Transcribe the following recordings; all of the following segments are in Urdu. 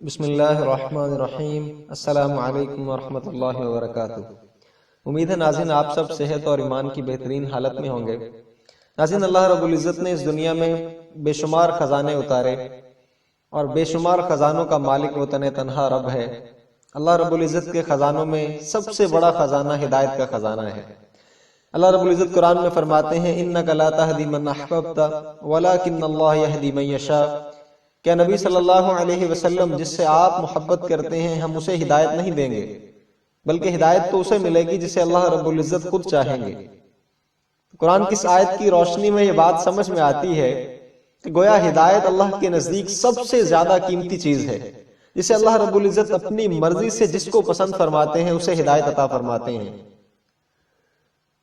بسم اللہ الرحمن الرحیم۔ السلام علیکم ورحمۃ اللہ وبرکاتہ۔ امید ہے ناظرین آپ سب صحت اور ایمان کی بہترین حالت میں ہوں گے۔ ناظرین، اللہ رب العزت نے اس دنیا میں بے شمار خزانے اتارے اور بے شمار خزانوں کا مالک وہ تنہا رب ہے۔ اللہ رب العزت کے خزانوں میں سب سے بڑا خزانہ ہدایت کا خزانہ ہے۔ اللہ رب العزت قرآن میں فرماتے ہیں اِنَّكَ لَا تَهْدِي مَنْ أَحْبَبْتَ وَلَكِنَّ اللَّهَ يَهْدِي مَن يَشَاءُ۔ کہ نبی صلی اللہ علیہ وسلم جس سے آپ محبت کرتے ہیں ہم اسے ہدایت نہیں دیں گے، بلکہ ہدایت تو اسے ملے گی جسے اللہ رب العزت خود چاہیں گے۔ قرآن کی اس آیت کی روشنی میں یہ بات سمجھ میں آتی ہے کہ گویا ہدایت اللہ کے نزدیک سب سے زیادہ قیمتی چیز ہے، جسے اللہ رب العزت اپنی مرضی سے جس کو پسند فرماتے ہیں اسے ہدایت عطا فرماتے ہیں۔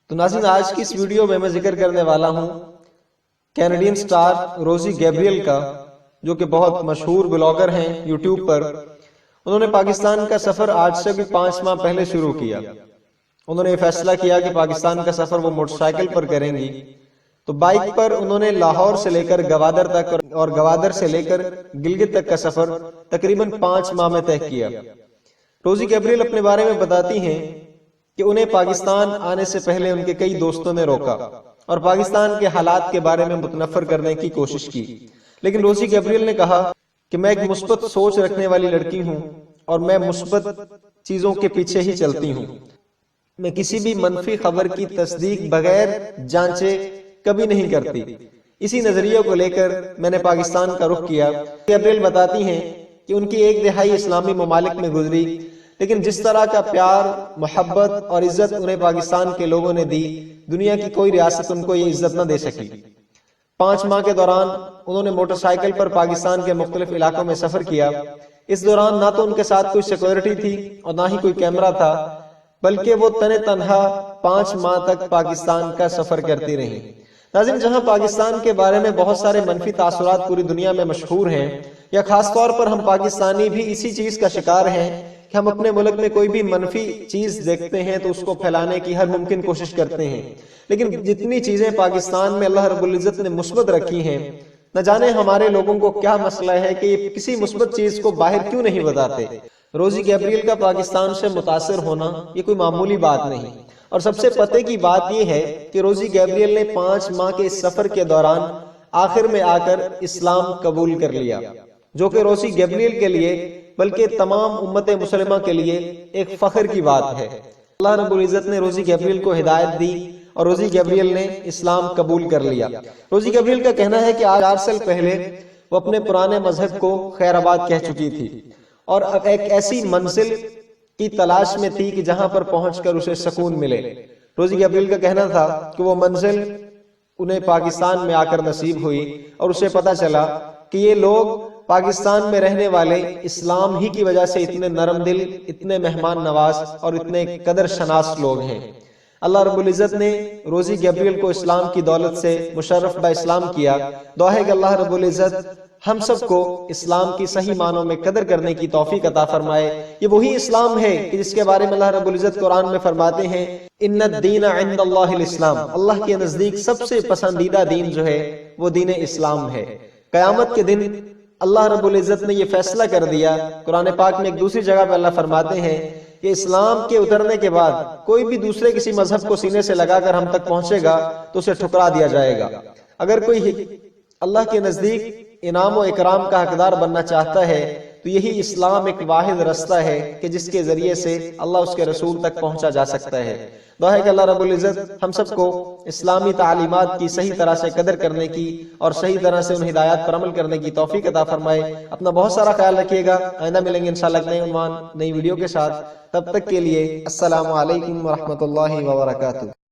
تو ناظرین، آج کی اس ویڈیو میں ذکر کرنے والا ہوں کینیڈین سٹار روزی گیبریل کا، جو کہ بہت مشہور بلاگر ہیں یوٹیوب پر۔ انہوں نے پاکستان کا سفر آج سے بھی 5 ماہ پہلے شروع کیا۔ انہوں نے یہ فیصلہ کیا کہ پاکستان کا سفر وہ موٹر سائیکل پر کریں گی، تو بائک پر انہوں نے لاہور سے لے کر گوادر تک اور گوادر سے لے کر گلگت تک کا سفر تقریباً 5 ماہ میں طے کیا۔ روزی گیبریل اپنے بارے میں بتاتی ہیں کہ انہیں پاکستان آنے سے پہلے ان کے کئی دوستوں نے روکا اور پاکستان کے حالات کے بارے میں متنفر کرنے کی کوشش کی، لیکن روزی گیبریل نے کہا کہ میں ایک مثبت سوچ رکھنے والی لڑکی ہوں اور میں مثبت چیزوں کے پیچھے ہی چلتی ہوں۔ میں کسی بھی منفی خبر کی تصدیق بغیر جانچے کبھی نہیں کرتی۔ اسی نظریے کو لے کر میں نے پاکستان کا رخ کیا۔ گیبریل بتاتی ہیں کہ ان کی 1 دہائی اسلامی ممالک میں گزری، لیکن جس طرح کا پیار، محبت اور عزت انہیں پاکستان کے لوگوں نے دی، دنیا کی کوئی ریاست ان کو یہ عزت نہ دے سکی۔ 5 ماہ کے دوران انہوں نے موٹر سائیکل پر پاکستان کے مختلف علاقوں میں سفر کیا۔ اس دوران نہ تو ان کے ساتھ کوئی سیکورٹی تھی اور نہ ہی کوئی کیمرہ تھا، بلکہ وہ تنہا 5 ماہ تک پاکستان کا سفر کرتی رہیں۔ ناظرین، جہاں پاکستان کے بارے میں بہت سارے منفی تاثرات پوری دنیا میں مشہور ہیں، یا خاص طور پر ہم پاکستانی بھی اسی چیز کا شکار ہیں کہ ہم اپنے ملک میں کوئی بھی منفی چیز دیکھتے ہیں تو اس کو پھیلانے کی ہر ممکن کوشش کرتے ہیں، لیکن جتنی چیزیں پاکستان میں اللہ رب العزت نے مثبت رکھی ہیں، نہ جانے ہمارے لوگوں کو کیا مسئلہ ہے کہ یہ کسی مثبت چیز کو باہر کیوں نہیں بتاتے۔ روزی گیبریل کا پاکستان سے متاثر ہونا یہ کوئی معمولی بات نہیں، اور سب سے پتے کی بات یہ ہے کہ روزی گیبریل نے 5 ماہ کے اس سفر کے دوران آخر میں آ کر اسلام قبول کر لیا، جو کہ روزی گیبریل کے لیے بلکہ تمام امت مسلمہ کے لیے ایک فخر کی بات ہے۔ اللہ رب العزت نے روزی گیبریل کو ہدایت دی اور روزی گیبریل نے اسلام قبول کر لیا۔ روزی گیبریل کا کہنا ہے کہ 4 سال پہلے وہ اپنے پرانے مذہب کو خیر آباد کہہ چکی تھی اور اب ایک ایسی منزل کی تلاش میں تھی کہ جہاں پر پہنچ کر اسے سکون ملے۔ روزی گیبریل کا کہنا تھا کہ وہ منزل انہیں پاکستان میں آ کر نصیب ہوئی اور اسے پتا چلا کہ یہ لوگ پاکستان میں رہنے والے اسلام ہی کی وجہ سے اتنے نرم دل، اتنے مہمان نواز اور اتنے قدر شناس لوگ ہیں۔ اللہ رب العزت نے روزی گیبریل کو اسلام کی دولت سے مشرف با اسلام کیا۔ دعا ہے کہ اللہ رب العزت ہم سب کو اسلام کی صحیح معنوں میں قدر کرنے کی توفیق عطا فرمائے۔ یہ وہی اسلام ہے کہ جس کے بارے میں اللہ رب العزت قرآن میں فرماتے ہیں ان الدین عند اللہ الاسلام، اللہ کے نزدیک سب سے پسندیدہ دین جو ہے وہ دین اسلام ہے۔ قیامت کے دن اللہ رب العزت نے یہ فیصلہ کر دیا۔ قرآن پاک میں ایک دوسری جگہ پہ اللہ فرماتے ہیں کہ اسلام کے اترنے کے بعد کوئی بھی دوسرے کسی مذہب کو سینے سے لگا کر ہم تک پہنچے گا تو اسے ٹھکرا دیا جائے گا۔ اگر کوئی اللہ کے نزدیک انعام و اکرام کا حقدار بننا چاہتا ہے تو یہی اسلام ایک واحد رستہ ہے کہ جس کے ذریعے سے اللہ اس کے رسول تک پہنچا جا سکتا ہے۔ دعا ہے کہ اللہ رب العزت ہم سب کو اسلامی تعلیمات کی صحیح طرح سے قدر کرنے کی اور صحیح طرح سے ان ہدایات پر عمل کرنے کی توفیق عطا فرمائے۔ اپنا بہت سارا خیال رکھیے گا۔ آئندہ ملیں گے انشاءاللہ نئے عنوان، نئی ویڈیو کے ساتھ۔ تب تک کے لیے السلام علیکم ورحمۃ اللہ وبرکاتہ۔